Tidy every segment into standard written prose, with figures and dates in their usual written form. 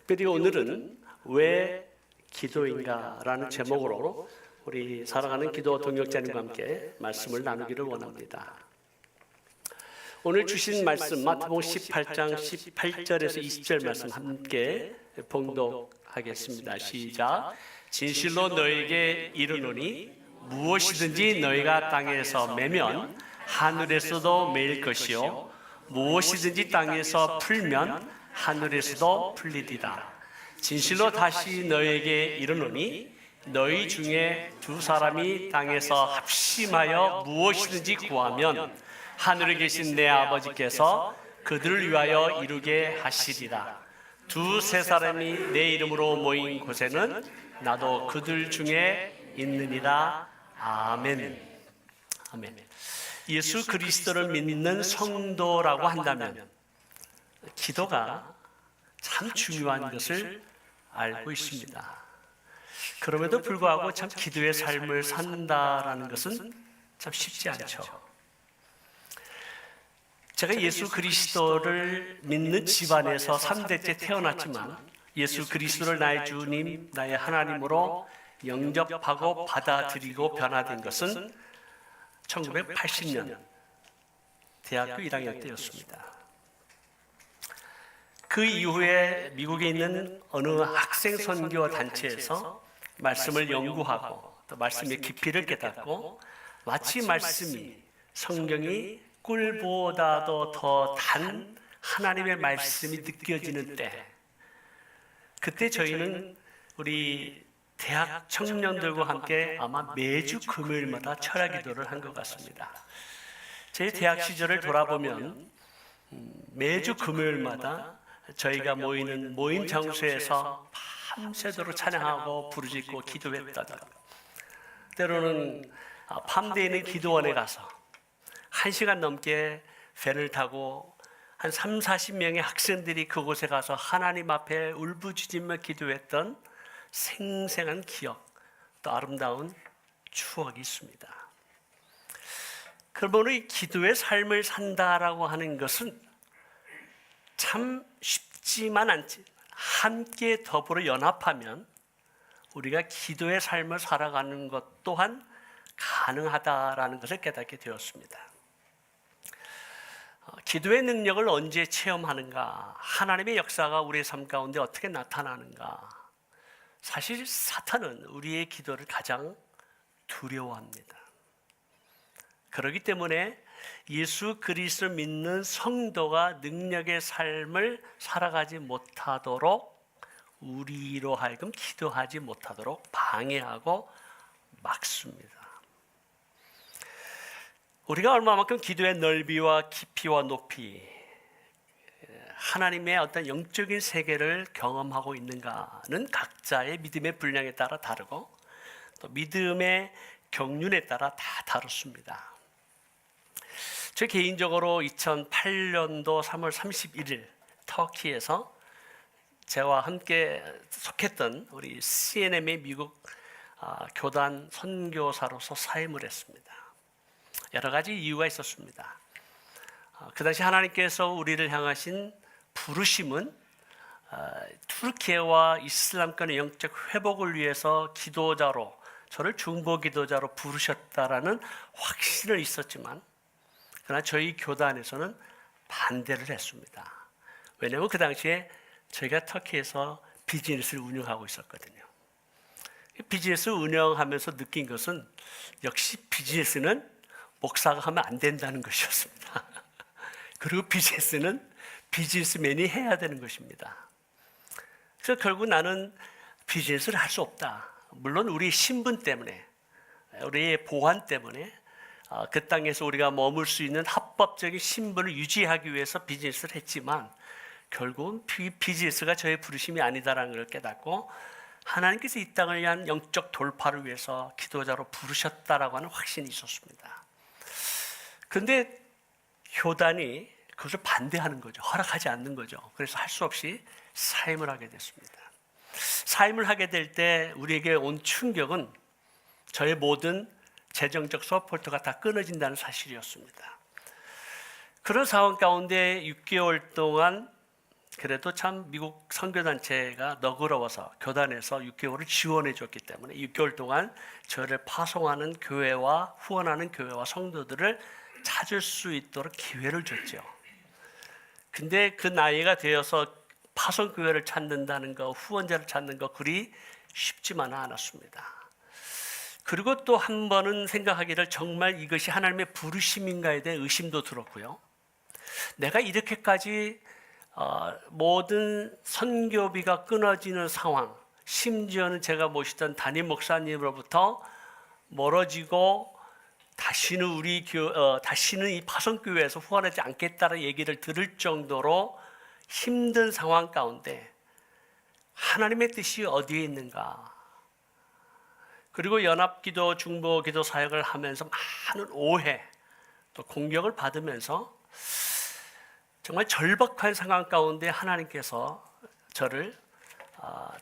특별히 오늘은 왜 기도인가라는 제목으로 우리 사랑하는 기도 동역자님과 함께 말씀을 나누기를 원합니다. 오늘 주신 말씀 마태복음 18장 18절에서 20절 말씀 함께 봉독하겠습니다. 시작. 진실로 너에게 이르노니 무엇이든지 너희가 땅에서 매면 하늘에서도 매일 것이요 무엇이든지 땅에서 풀면 하늘에서도 풀리리라. 진실로 다시 너희에게 이르노니 너희 중에 두 사람이 땅에서 합심하여 무엇이든지 구하면 하늘에 계신 내 아버지께서 그들을 위하여 이루게 하시리라. 두세 사람이 내 이름으로 모인 곳에는 나도 그들 중에 있느니라. 아멘. 아멘. 예수 그리스도를 믿는 성도라고 한다면 기도가 참 중요한 것을 알고 있습니다. 그럼에도 불구하고 참 기도의 삶을 산다라는 것은 참 쉽지 않죠. 제가 예수 그리스도를 믿는 집안에서 3대째 태어났지만 예수 그리스도를 나의 주님, 나의 하나님으로 영접하고 받아들이고 변화된 것은 1980년 대학교 1학년 때였습니다. 그 이후에 미국에 있는 어느 학생 선교 단체에서 말씀을 연구하고 또 말씀의 깊이를 깨닫고 마치 말씀이 성경이 꿀보다도 더 단 하나님의 말씀이 느껴지는 때, 그때 저희는 우리 대학 청년들과 함께 아마 매주 금요일마다 철야 기도를 한 것 같습니다. 제 대학 시절을 돌아보면 매주 금요일마다 저희가 모이는 모임 장소에서 밤새도록 찬양하고 부르짖고 기도했던, 때로는 밤대에 있는 기도원에 가서 1시간 넘게 밴을 타고 한 30-40명의 학생들이 그곳에 가서 하나님 앞에 울부짖으며 기도했던 생생한 기억, 또 아름다운 추억이 있습니다. 그러면 우리 기도의 삶을 산다라고 하는 것은 참 쉽지만 않지, 함께 더불어 연합하면 우리가 기도의 삶을 살아가는 것 또한 가능하다라는 것을 깨닫게 되었습니다. 기도의 능력을 언제 체험하는가, 하나님의 역사가 우리의 삶 가운데 어떻게 나타나는가. 사실 사탄은 우리의 기도를 가장 두려워합니다. 그렇기 때문에 예수 그리스도를 믿는 성도가 능력의 삶을 살아가지 못하도록, 우리로 하여금 기도하지 못하도록 방해하고 막습니다. 우리가 얼마만큼 기도의 넓이와 깊이와 높이, 하나님의 어떤 영적인 세계를 경험하고 있는가는 각자의 믿음의 분량에 따라 다르고 또 믿음의 경륜에 따라 다 다릅니다. 저 개인적으로 2008년도 3월 31일 터키에서 저와 함께 속했던 우리 CNM의 미국 교단 선교사로서 사임을 했습니다. 여러 가지 이유가 있었습니다. 그 당시 하나님께서 우리를 향하신 부르심은 투르키예와 이슬람권의 영적 회복을 위해서 기도자로, 저를 중보 기도자로 부르셨다라는 확신은 있었지만, 그러나 저희 교단에서는 반대를 했습니다. 왜냐하면 그 당시에 저희가 터키에서 비즈니스를 운영하고 있었거든요. 비즈니스를 운영하면서 느낀 것은 역시 비즈니스는 목사가 하면 안 된다는 것이었습니다. 그리고 비즈니스는 비즈니스맨이 해야 되는 것입니다. 그래서 결국 나는 비즈니스를 할 수 없다. 물론 우리 신분 때문에, 우리의 보안 때문에 그 땅에서 우리가 머물 수 있는 합법적인 신분을 유지하기 위해서 비즈니스를 했지만 결국은 비즈니스가 저의 부르심이 아니다라는 걸 깨닫고 하나님께서 이 땅을 위한 영적 돌파를 위해서 기도자로 부르셨다라고 하는 확신이 있었습니다. 그런데 교단이 그것을 반대하는 거죠. 허락하지 않는 거죠. 그래서 할 수 없이 사임을 하게 됐습니다. 사임을 하게 될 때 우리에게 온 충격은 저의 모든 재정적 서포트가 다 끊어진다는 사실이었습니다. 그런 상황 가운데 6개월 동안 그래도 참 미국 선교단체가 너그러워서 교단에서 6개월을 지원해 줬기 때문에 6개월 동안 저를 파송하는 교회와 후원하는 교회와 성도들을 찾을 수 있도록 기회를 줬죠. 근데 그 나이가 되어서 파송 교회를 찾는다는 거, 후원자를 찾는 거 그리 쉽지만은 않았습니다. 그리고 또 한 번은 생각하기를 정말 이것이 하나님의 부르심인가에 대한 의심도 들었고요. 내가 이렇게까지 모든 선교비가 끊어지는 상황, 심지어는 제가 모시던 담임 목사님으로부터 멀어지고 다시는 이 파송교회에서 후원하지 않겠다는 얘기를 들을 정도로 힘든 상황 가운데 하나님의 뜻이 어디에 있는가? 그리고 연합기도, 중보기도 사역을 하면서 많은 오해, 또 공격을 받으면서 정말 절박한 상황 가운데 하나님께서 저를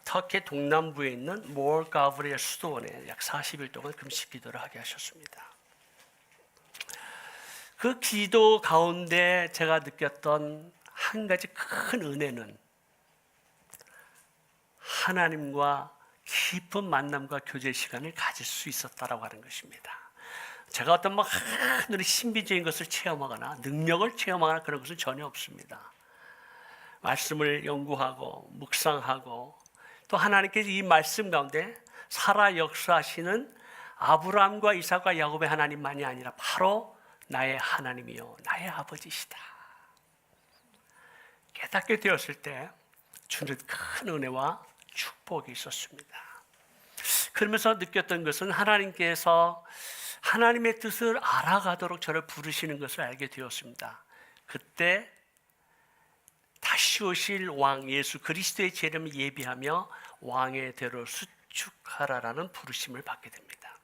터키 동남부에 있는 몰가브리엘 수도원에 약 40일 동안 금식 기도를 하게 하셨습니다. 그 기도 가운데 제가 느꼈던 한 가지 큰 은혜는 하나님과 깊은 만남과 교제 시간을 가질 수 있었다라고 하는 것입니다. 제가 어떤 하늘의 신비적인 것을 체험하거나 능력을 체험하거나 그런 것은 전혀 없습니다. 말씀을 연구하고 묵상하고 또 하나님께서 이 말씀 가운데 살아 역사하시는 아브라함과 이삭과 야곱의 하나님만이 아니라 바로 나의 하나님이요 나의 아버지시다 깨닫게 되었을 때 주는 큰 은혜와 축복이 있었습니다. 그러면서 느꼈던 것은 하나님께서 하나님의 뜻을 알아가도록 저를 부르시는 것을 알게 되었습니다. 그때 다시 오실 왕 예수 그리스도의 재림을 예비하며 왕의 대로 수축하라라는 부르심을 받게 됩니다.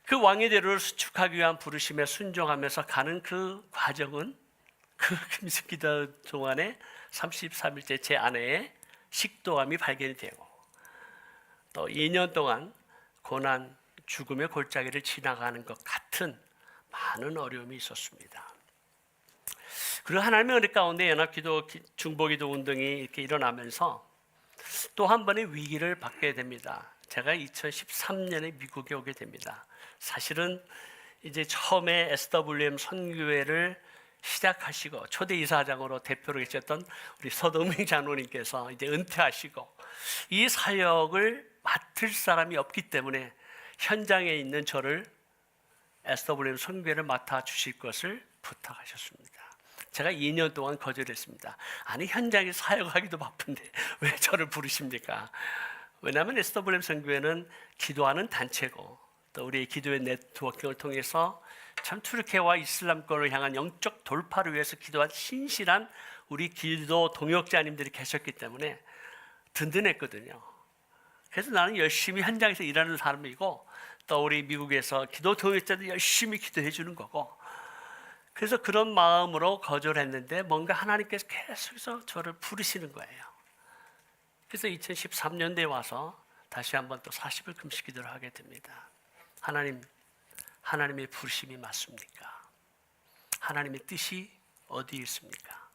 그 왕의 대로를 수축하기 위한 부르심에 순종하면서 가는 그 과정은 그 금식 기도 동안에 33일째 제 아내의 식도암이 발견이 되고 또 2년 동안 고난, 죽음의 골짜기를 지나가는 것 같은 많은 어려움이 있었습니다. 그리고 하나님의 은혜 가운데 연합기도, 중보기도 운동이 이렇게 일어나면서 또 한 번의 위기를 받게 됩니다. 제가 2013년에 미국에 오게 됩니다. 사실은 이제 처음에 SWM 선교회를 시작하시고 초대 이사장으로 대표로 계셨던 우리 서동민 장로님께서 이제 은퇴하시고 이 사역을 맡을 사람이 없기 때문에 현장에 있는 저를 SWM 선교회를 맡아 주실 것을 부탁하셨습니다. 제가 2년 동안 거절했습니다. 아니 현장에 사역하기도 바쁜데 왜 저를 부르십니까? 왜냐하면 SWM 선교회는 기도하는 단체고 또 우리 기도의 네트워킹을 통해서 참 투르키와 이슬람권을 향한 영적 돌파를 위해서 기도한 신실한 우리 기도 동역자님들이 계셨기 때문에 든든했거든요. 그래서 나는 열심히 현장에서 일하는 사람이고 또 우리 미국에서 기도 동역자들 열심히 기도해 주는 거고 그래서 그런 마음으로 거절했는데 뭔가 하나님께서 계속해서 저를 부르시는 거예요. 그래서 2013년도에 와서 다시 한번 또 40일 금식 기도를 하게 됩니다. 하나님의 부르심이 맞습니까? 하나님의 뜻이 어디에 있습니까?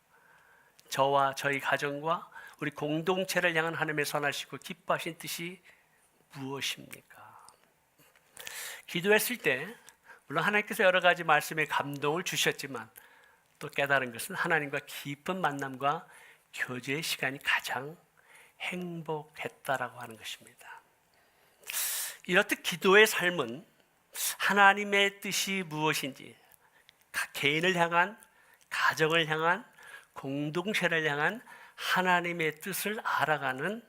저와 저희 가정과 우리 공동체를 향한 하나님의 선하시고 기뻐하신 뜻이 무엇입니까? 기도했을 때 물론 하나님께서 여러 가지 말씀에 감동을 주셨지만 또 깨달은 것은 하나님과 깊은 만남과 교제의 시간이 가장 행복했다라고 하는 것입니다. 이렇듯 기도의 삶은 하나님의 뜻이 무엇인지 개인을 향한, 가정을 향한, 공동체를 향한 하나님의 뜻을 알아가는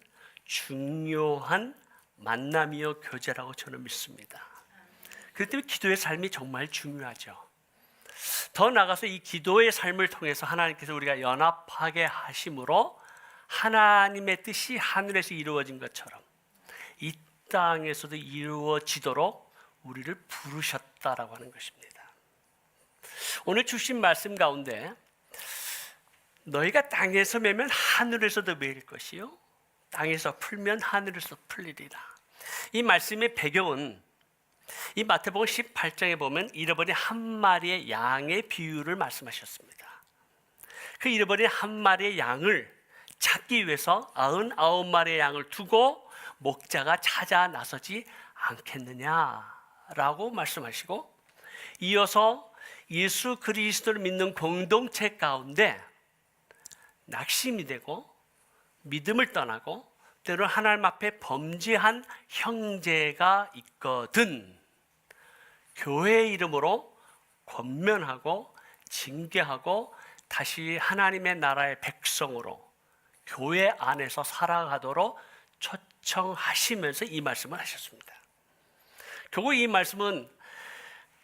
중요한 만남이요 교제라고 저는 믿습니다. 그렇기 때문에 기도의 삶이 정말 중요하죠. 더 나아가서 이 기도의 삶을 통해서 하나님께서 우리가 연합하게 하심으로 하나님의 뜻이 하늘에서 이루어진 것처럼 이 땅에서도 이루어지도록 우리를 부르셨다라고 하는 것입니다. 오늘 주신 말씀 가운데 너희가 땅에서 매면 하늘에서도 매일 것이요 땅에서 풀면 하늘에서 풀리리라. 이 말씀의 배경은 이 마태복음 18장에 보면 잃어버린 한 마리의 양의 비유를 말씀하셨습니다. 그 잃어버린 한 마리의 양을 찾기 위해서 99마리의 양을 두고 목자가 찾아 나서지 않겠느냐라고 말씀하시고, 이어서 예수 그리스도를 믿는 공동체 가운데 낙심이 되고 믿음을 떠나고 때로 하나님 앞에 범죄한 형제가 있거든 교회의 이름으로 권면하고 징계하고 다시 하나님의 나라의 백성으로 교회 안에서 살아가도록 초청하시면서 이 말씀을 하셨습니다. 결국 이 말씀은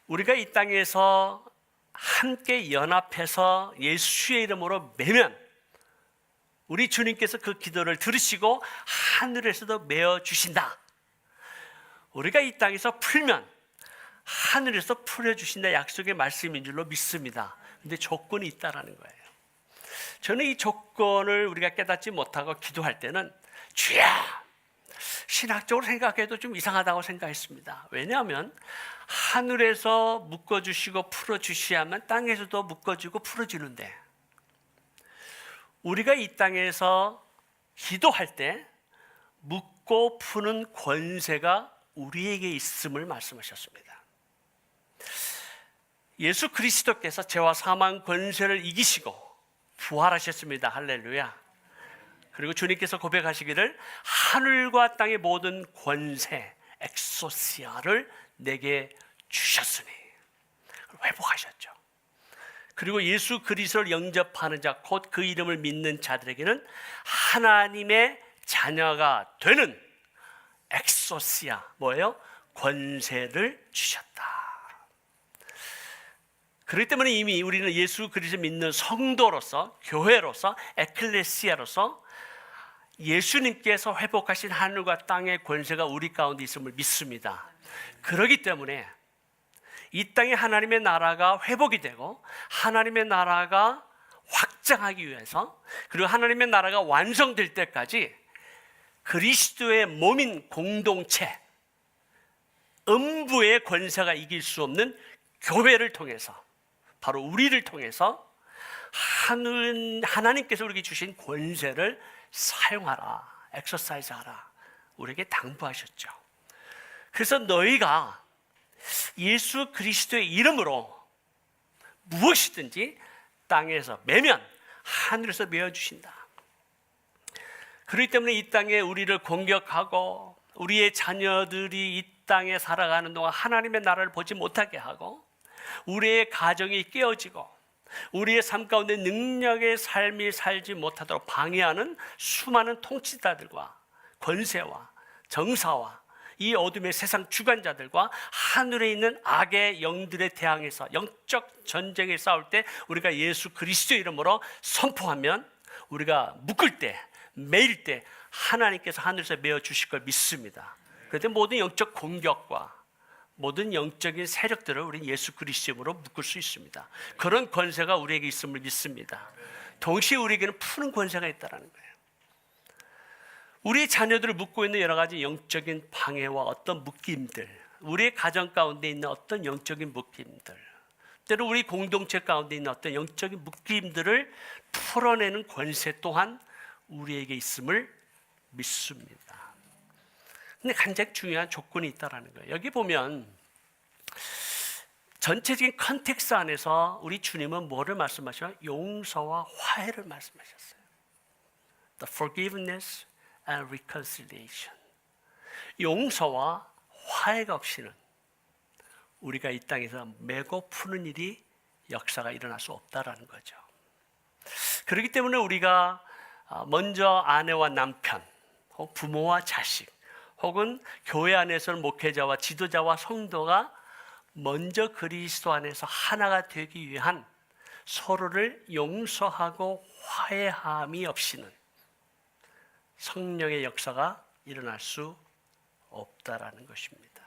우리가 이 땅에서 함께 연합해서 예수의 이름으로 매면 우리 주님께서 그 기도를 들으시고 하늘에서도 메어 주신다. 우리가 이 땅에서 풀면 하늘에서 풀어주신다 약속의 말씀인 줄로 믿습니다. 근데 조건이 있다라는 거예요. 저는 이 조건을 우리가 깨닫지 못하고 기도할 때는 주야, 신학적으로 생각해도 좀 이상하다고 생각했습니다. 왜냐하면 하늘에서 묶어주시고 풀어주셔야만 땅에서도 묶어주고 풀어주는데, 우리가 이 땅에서 기도할 때 묶고 푸는 권세가 우리에게 있음을 말씀하셨습니다. 예수 그리스도께서 죄와 사망 권세를 이기시고 부활하셨습니다. 할렐루야. 그리고 주님께서 고백하시기를 하늘과 땅의 모든 권세 엑소시아를 내게 주셨으니 회복하셨죠. 그리고 예수 그리스도를 영접하는 자, 곧 그 이름을 믿는 자들에게는 하나님의 자녀가 되는 엑소시아, 뭐예요? 권세를 주셨다. 그렇기 때문에 이미 우리는 예수 그리스도를 믿는 성도로서, 교회로서, 에클레시아로서 예수님께서 회복하신 하늘과 땅의 권세가 우리 가운데 있음을 믿습니다. 그렇기 때문에 이 땅에 하나님의 나라가 회복이 되고 하나님의 나라가 확장하기 위해서, 그리고 하나님의 나라가 완성될 때까지 그리스도의 몸인 공동체, 음부의 권세가 이길 수 없는 교회를 통해서, 바로 우리를 통해서 하나님께서 우리에게 주신 권세를 사용하라, 엑서사이즈 하라, 우리에게 당부하셨죠. 그래서 너희가 예수 그리스도의 이름으로 무엇이든지 땅에서 매면 하늘에서 메어주신다. 그렇기 때문에 이 땅에 우리를 공격하고 우리의 자녀들이 이 땅에 살아가는 동안 하나님의 나라를 보지 못하게 하고 우리의 가정이 깨어지고 우리의 삶 가운데 능력의 삶이 살지 못하도록 방해하는 수많은 통치자들과 권세와 정사와 이 어둠의 세상 주관자들과 하늘에 있는 악의 영들에 대항해서 영적 전쟁에 싸울 때 우리가 예수 그리스도의 이름으로 선포하면, 우리가 묶을 때, 매일 때 하나님께서 하늘에서 메어 주실 걸 믿습니다. 그런데 모든 영적 공격과 모든 영적인 세력들을 우리는 예수 그리스도의 이름으로 묶을 수 있습니다. 그런 권세가 우리에게 있음을 믿습니다. 동시에 우리에게는 푸는 권세가 있다는 거예요. 우리 자녀들을 묶고 있는 여러 가지 영적인 방해와 어떤 묶임들, 우리의 가정 가운데 있는 어떤 영적인 묶임들, 때로 우리 공동체 가운데 있는 어떤 영적인 묶임들을 풀어내는 권세 또한 우리에게 있음을 믿습니다. 근데 가장 중요한 조건이 있다는 거예요. 여기 보면 전체적인 컨텍스트 안에서 우리 주님은 뭐를 말씀하셔요? 용서와 화해를 말씀하셨어요. The forgiveness and reconciliation. 용서와 화해가 없이는 우리가 이 땅에서 메고 푸는 일이, 역사가 일어날 수 없다라는 거죠. 그렇기 때문에 우리가 먼저 아내와 남편, 부모와 자식, 혹은 교회 안에서는 목회자와 지도자와 성도가 먼저 그리스도 안에서 하나가 되기 위한 서로를 용서하고 화해함이 없이는 성령의 역사가 일어날 수 없다라는 것입니다.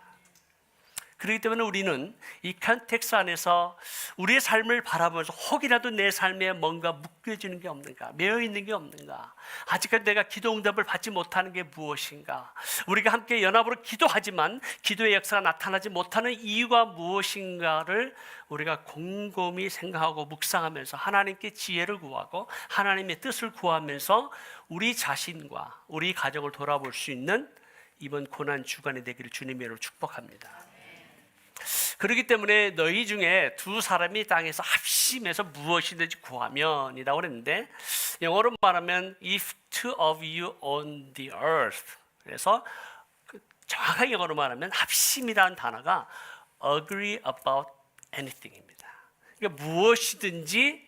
그렇기 때문에 우리는 이 컨텍스트 안에서 우리의 삶을 바라보면서 혹이라도 내 삶에 뭔가 묶여지는 게 없는가, 매여 있는 게 없는가, 아직까지 내가 기도 응답을 받지 못하는 게 무엇인가, 우리가 함께 연합으로 기도하지만 기도의 역사가 나타나지 못하는 이유가 무엇인가를 우리가 곰곰이 생각하고 묵상하면서 하나님께 지혜를 구하고 하나님의 뜻을 구하면서 우리 자신과 우리 가정을 돌아볼 수 있는 이번 고난 주간이 되기를 주님의 이름으로 축복합니다. 그렇기 때문에 너희 중에 두 사람이 땅에서 합심해서 무엇이든지 구하면 이라고 그랬는데, 영어로 말하면 if two of you on the earth, 그래서 정확하게 영어로 말하면 합심이라는 단어가 agree about anything입니다. 그러니까 무엇이든지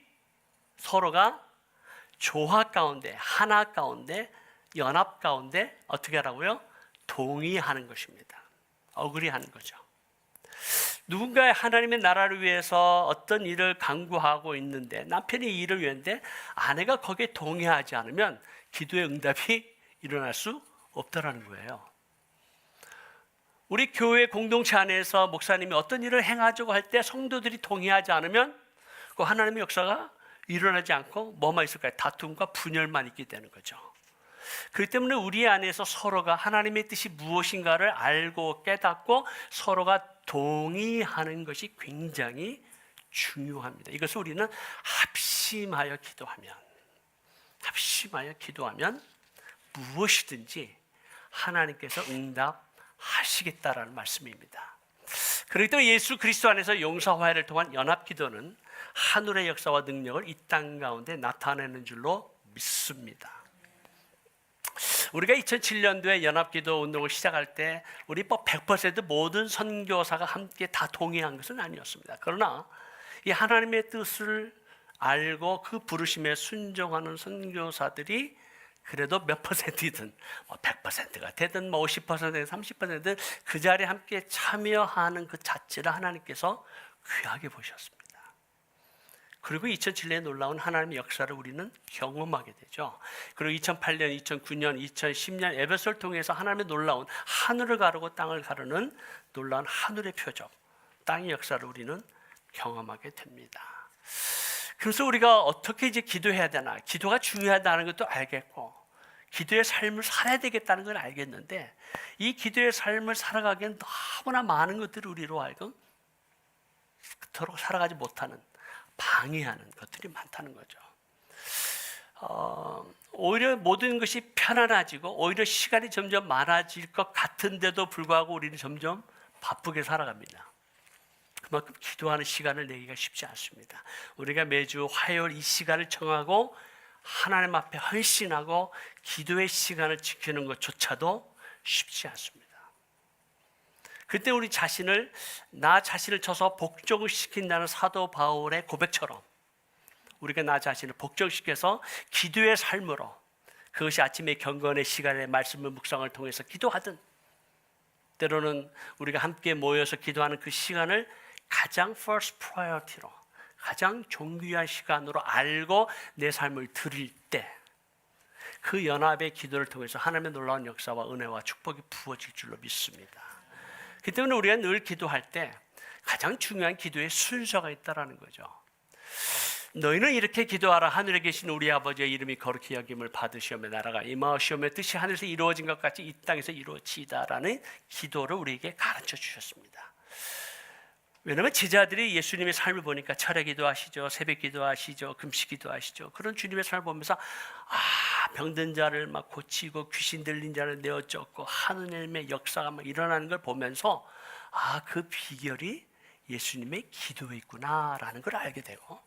서로가 조화 가운데, 하나 가운데, 연합 가운데 어떻게 하라고요? 동의하는 것입니다. agree하는 거죠. 누군가 하나님의 나라를 위해서 어떤 일을 강구하고 있는데, 남편이 이 일을 위한데 아내가 거기에 동의하지 않으면 기도의 응답이 일어날 수 없다라는 거예요. 우리 교회 공동체 안에서 목사님이 어떤 일을 행하자고 할 때 성도들이 동의하지 않으면 그 하나님의 역사가 일어나지 않고 뭐만 있을까요? 다툼과 분열만 있게 되는 거죠. 그렇기 때문에 우리 안에서 서로가 하나님의 뜻이 무엇인가를 알고 깨닫고 서로가 동의하는 것이 굉장히 중요합니다. 이것을 우리는 합심하여 기도하면 무엇이든지 하나님께서 응답하시겠다라는 말씀입니다. 그렇기 때문에 예수 그리스도 안에서 용서화해를 통한 연합기도는 하늘의 역사와 능력을 이 땅 가운데 나타내는 줄로 믿습니다. 우리가 2007년도에 연합기도 운동을 시작할 때 우리 100% 모든 선교사가 함께 다 동의한 것은 아니었습니다. 그러나 이 하나님의 뜻을 알고 그 부르심에 순종하는 선교사들이 그래도 몇 퍼센트든 100%가 되든 50%든 30%든 그 자리에 함께 참여하는 그 자체를 하나님께서 귀하게 보셨습니다. 그리고 2007년에 놀라운 하나님의 역사를 우리는 경험하게 되죠. 그리고 2008년, 2009년, 2010년 에베소를 통해서 하나님의 놀라운 하늘을 가르고 땅을 가르는 놀라운 하늘의 표적, 땅의 역사를 우리는 경험하게 됩니다. 그래서 우리가 어떻게 이제 기도해야 되나, 기도가 중요하다는 것도 알겠고 기도의 삶을 살아야 되겠다는 걸 알겠는데, 이 기도의 삶을 살아가기엔 너무나 많은 것들이 우리로 하여금 그토록 살아가지 못하는, 방해하는 것들이 많다는 거죠. 오히려 모든 것이 편안해지고 오히려 시간이 점점 많아질 것 같은데도 불구하고 우리는 점점 바쁘게 살아갑니다. 그만큼 기도하는 시간을 내기가 쉽지 않습니다. 우리가 매주 화요일 이 시간을 정하고 하나님 앞에 헌신하고 기도의 시간을 지키는 것조차도 쉽지 않습니다. 그때 우리 자신을, 나 자신을 쳐서 복종시킨다는 사도 바울의 고백처럼 우리가 나 자신을 복종시켜서 기도의 삶으로, 그것이 아침에 경건의 시간에 말씀을 묵상을 통해서 기도하든, 때로는 우리가 함께 모여서 기도하는 그 시간을 가장 first priority로, 가장 존귀한 시간으로 알고 내 삶을 드릴 때 그 연합의 기도를 통해서 하나님의 놀라운 역사와 은혜와 축복이 부어질 줄로 믿습니다. 그 때문에 우리가 늘 기도할 때 가장 중요한 기도의 순서가 있다는 거죠. 너희는 이렇게 기도하라. 하늘에 계신 우리 아버지의 이름이 거룩히 여김을 받으시오며 나라가 임하시오며 뜻이 하늘에서 이루어진 것 같이 이 땅에서 이루어지이다라는 기도를 우리에게 가르쳐 주셨습니다. 왜냐하면 제자들이 예수님의 삶을 보니까 철야 기도하시죠, 새벽 기도하시죠, 금식 기도하시죠. 그런 주님의 삶을 보면서 병든 자를 막 고치고 귀신 들린 자를 내어 쫓고 하느님의 역사가 막 일어나는 걸 보면서 그 비결이 예수님의 기도에 있구나라는 걸 알게 되고,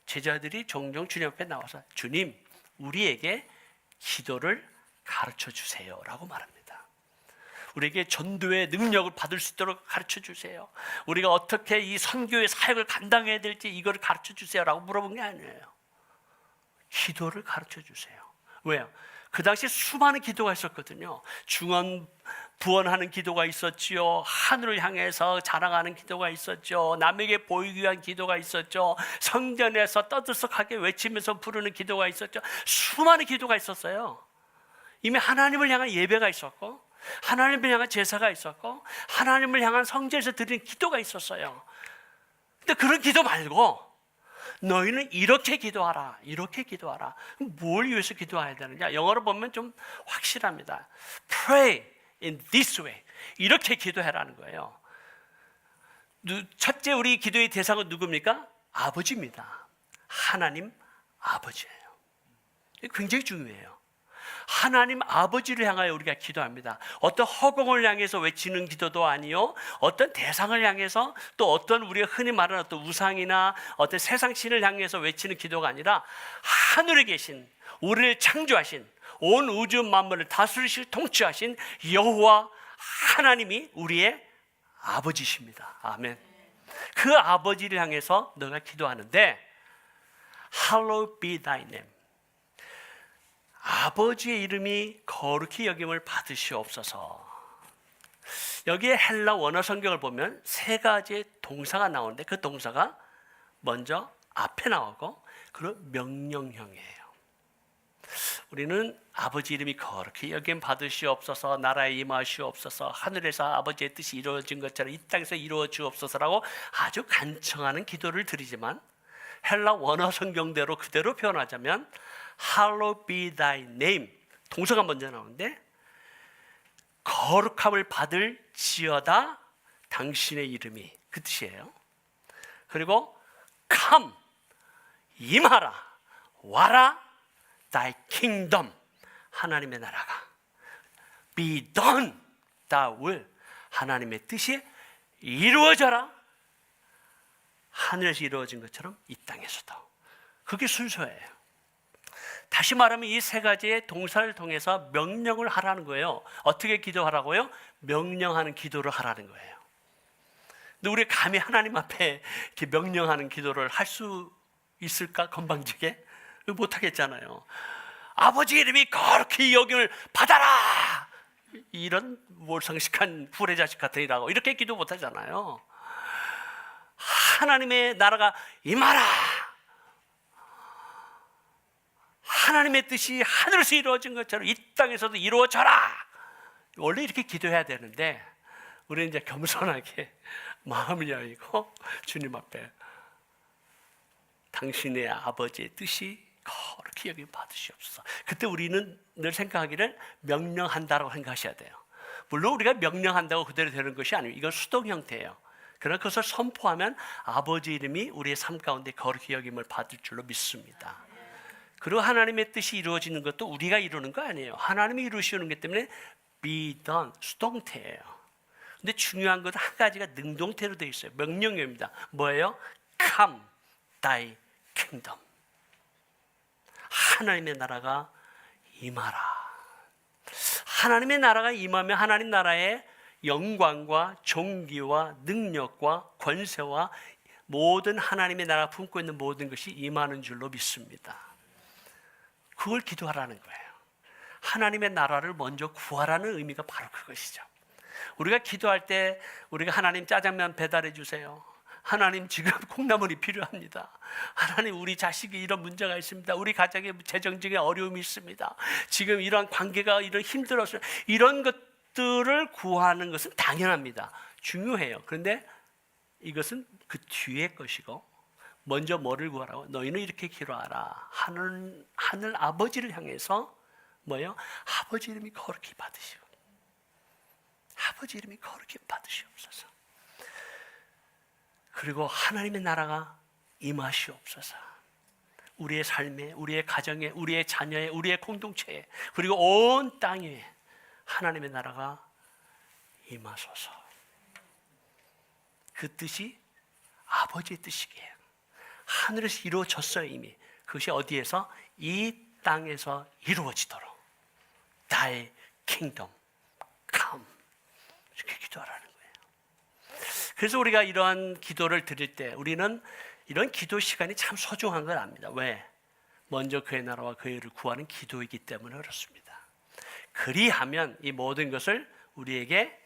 제자들이 종종 주님 앞에 나와서 주님, 우리에게 기도를 가르쳐 주세요라고 말합니다. 우리에게 전도의 능력을 받을 수 있도록 가르쳐 주세요. 우리가 어떻게 이 선교의 사역을 감당해야 될지 이거를 가르쳐 주세요라고 물어본 게 아니에요. 기도를 가르쳐 주세요. 왜요? 그 당시 수많은 기도가 있었거든요. 중언 부언하는 기도가 있었지요. 하늘을 향해서 자랑하는 기도가 있었죠. 남에게 보이기 위한 기도가 있었죠. 성전에서 떠들썩하게 외치면서 부르는 기도가 있었죠. 수많은 기도가 있었어요. 이미 하나님을 향한 예배가 있었고 하나님을 향한 제사가 있었고 하나님을 향한 성전에서 드리는 기도가 있었어요. 근데 그런 기도 말고 너희는 이렇게 기도하라, 이렇게 기도하라. 뭘 위해서 기도해야 되느냐? 영어로 보면 좀 확실합니다. Pray in this way. 이렇게 기도해라는 거예요. 첫째 우리 기도의 대상은 누굽니까? 아버지입니다. 하나님 아버지예요. 굉장히 중요해요. 하나님 아버지를 향하여 우리가 기도합니다. 어떤 허공을 향해서 외치는 기도도 아니요, 어떤 대상을 향해서, 또 어떤 우리가 흔히 말하는 어떤 우상이나 어떤 세상 신을 향해서 외치는 기도가 아니라 하늘에 계신, 우리를 창조하신, 온 우주 만물을 다스리실 통치하신 여호와 하나님이 우리의 아버지십니다. 아멘. 그 아버지를 향해서 너가 기도하는데 Hallowed be thy name. 아버지의 이름이 거룩히 여김을 받으시옵소서. 여기에 헬라 원어 성경을 보면 세 가지의 동사가 나오는데 그 동사가 먼저 앞에 나오고 그리고 명령형이에요. 우리는 아버지 이름이 거룩히 여김 받으시옵소서, 나라에 임하시옵소서, 하늘에서 아버지의 뜻이 이루어진 것처럼 이 땅에서 이루어 주옵소서라고 아주 간청하는 기도를 드리지만 헬라 원어 성경대로 그대로 표현하자면 Hallowed be thy name. 동사가 먼저 나오는데 거룩함을 받을 지어다 당신의 이름이, 그 뜻이에요. 그리고 come, 임하라, 와라, thy kingdom, 하나님의 나라가, be done, thy will, 하나님의 뜻이 이루어져라, 하늘에서 이루어진 것처럼 이 땅에서도. 그게 순서예요. 다시 말하면 이 세 가지의 동사를 통해서 명령을 하라는 거예요. 어떻게 기도하라고요? 명령하는 기도를 하라는 거예요. 근데 우리 감히 하나님 앞에 이렇게 명령하는 기도를 할 수 있을까? 건방지게? 못하겠잖아요. 아버지 이름이 거룩히 여김을 받아라! 이런 몰상식한 후레자식 같으리라고 이렇게 기도 못하잖아요. 하나님의 나라가 임하라! 하나님의 뜻이 하늘에서 이루어진 것처럼 이 땅에서도 이루어져라! 원래 이렇게 기도해야 되는데 우리는 이제 겸손하게 마음을 열고 주님 앞에 당신의 아버지의 뜻이 거룩히 여김 받으시옵소서. 그때 우리는 늘 생각하기를 명령한다라고 생각하셔야 돼요. 물론 우리가 명령한다고 그대로 되는 것이 아니에요. 이건 수동 형태예요. 그러나 그것을 선포하면 아버지 이름이 우리의 삶 가운데 거룩히 여김을 받을 줄로 믿습니다. 그리고 하나님의 뜻이 이루어지는 것도 우리가 이루는 거 아니에요. 하나님이 이루시는 것 때문에 be done, 수동태예요. 근데 중요한 것은 한 가지가 능동태로 되어 있어요. 명령입니다. 뭐예요? Come, thy kingdom. 하나님의 나라가 임하라. 하나님의 나라가 임하면 하나님 나라의 영광과 존귀와 능력과 권세와 모든 하나님의 나라가 품고 있는 모든 것이 임하는 줄로 믿습니다. 그걸 기도하라는 거예요. 하나님의 나라를 먼저 구하라는 의미가 바로 그것이죠. 우리가 기도할 때 우리가 하나님 짜장면 배달해 주세요. 하나님 지금 콩나물이 필요합니다. 하나님 우리 자식이 이런 문제가 있습니다. 우리 가정에 재정적인 어려움이 있습니다. 지금 이런 관계가 이런 힘들었어요. 이런 것들을 구하는 것은 당연합니다. 중요해요. 그런데 이것은 그 뒤의 것이고 먼저 뭐를 구하라고? 너희는 이렇게 기도하라. 하늘 아버지를 향해서 뭐예요? 아버지 이름이 거룩히 받으시오. 아버지 이름이 거룩히 받으시옵소서. 그리고 하나님의 나라가 임하시옵소서. 우리의 삶에, 우리의 가정에, 우리의 자녀에, 우리의 공동체에, 그리고 온 땅에 하나님의 나라가 임하소서. 그 뜻이 아버지의 뜻이기에 하늘에서 이루어졌어요. 이미 그것이 어디에서? 이 땅에서 이루어지도록 Thy kingdom come, 이렇게 기도하라는 거예요. 그래서 우리가 이러한 기도를 드릴 때 우리는 이런 기도 시간이 참 소중한 걸 압니다. 왜? 먼저 그의 나라와 그의 의를 구하는 기도이기 때문에 그렇습니다. 그리하면 이 모든 것을 우리에게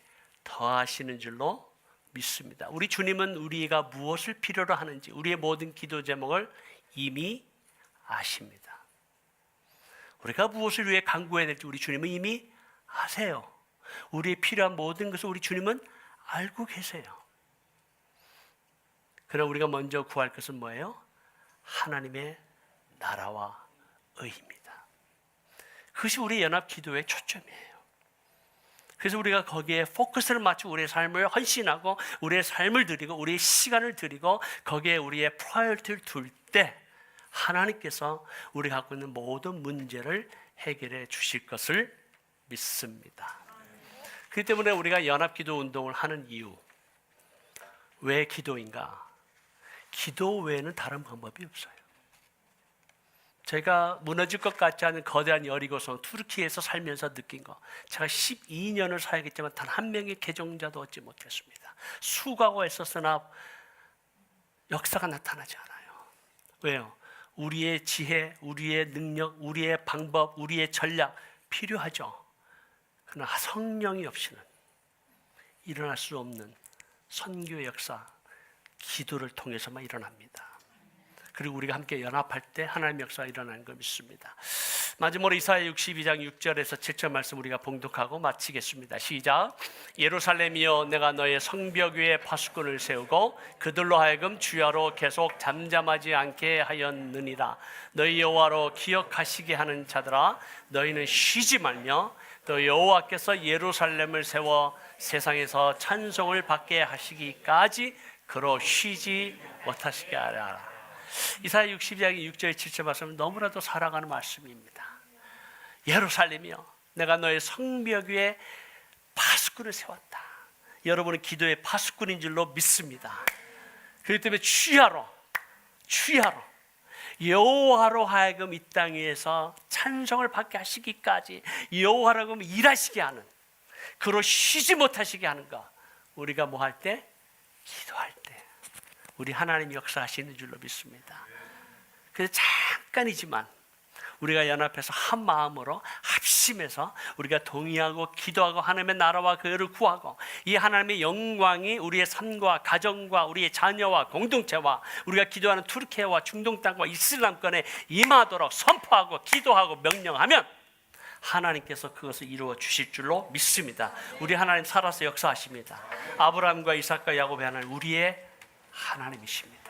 더하시는 줄로 믿습니다. 우리 주님은 우리가 무엇을 필요로 하는지 우리의 모든 기도 제목을 이미 아십니다. 우리가 무엇을 위해 간구해야 될지 우리 주님은 이미 아세요. 우리의 필요한 모든 것을 우리 주님은 알고 계세요. 그러나 우리가 먼저 구할 것은 뭐예요? 하나님의 나라와 의입니다. 그것이 우리 연합 기도의 초점이에요. 그래서 우리가 거기에 포커스를 맞추고 우리의 삶을 헌신하고 우리의 삶을 드리고 우리의 시간을 드리고 거기에 우리의 프라이어티를 둘 때 하나님께서 우리가 갖고 있는 모든 문제를 해결해 주실 것을 믿습니다. 그렇기 때문에 우리가 연합기도 운동을 하는 이유, 왜 기도인가? 기도 외에는 다른 방법이 없어요. 제가 무너질 것 같지 않은 거대한 여리고성 투르키에서 살면서 느낀 거, 제가 12년을 살겠지만 단 한 명의 개종자도 얻지 못했습니다. 수고하고 애썼으나 역사가 나타나지 않아요. 왜요? 우리의 지혜, 우리의 능력, 우리의 방법, 우리의 전략 필요하죠. 그러나 성령이 없이는 일어날 수 없는 선교의 역사, 기도를 통해서만 일어납니다. 그리고 우리가 함께 연합할 때 하나님의 역사가 일어나는 걸 믿습니다. 마지막으로 이사야 62장 6절에서 7절 말씀 우리가 봉독하고 마치겠습니다. 시작. 예루살렘이여, 내가 너의 성벽 위에 파수꾼을 세우고 그들로 하여금 주야로 계속 잠잠하지 않게 하였느니라. 너희 여호와로 기억하시게 하는 자들아, 너희는 쉬지 말며 또 여호와께서 예루살렘을 세워 세상에서 찬송을 받게 하시기까지 그로 쉬지 못하시게 하라. 이사야 62장 6절 7절 말씀은 너무나도 사랑하는 말씀입니다. 예루살렘이여, 내가 너의 성벽 위에 파수꾼을 세웠다. 여러분은 기도의 파수꾼인 줄로 믿습니다. 그렇기 때문에 주야로 여호와로 하여금 이 땅 위에서 찬송을 받게 하시기까지 여호와로 하여금 일하시게 하는, 그로 쉬지 못하시게 하는 것, 우리가 뭐 할 때? 기도할 때 우리 하나님 역사하시는 줄로 믿습니다. 그래서 잠깐이지만 우리가 연합해서 한 마음으로 합심해서 우리가 동의하고 기도하고 하나님의 나라와 그 의를 구하고 이 하나님의 영광이 우리의 삶과 가정과 우리의 자녀와 공동체와 우리가 기도하는 투르키와 중동 땅과 이슬람권에 임하도록 선포하고 기도하고 명령하면 하나님께서 그것을 이루어 주실 줄로 믿습니다. 우리 하나님 살아서 역사하십니다. 아브라함과 이삭과 야곱의 하나님, 우리의 하나님이십니다.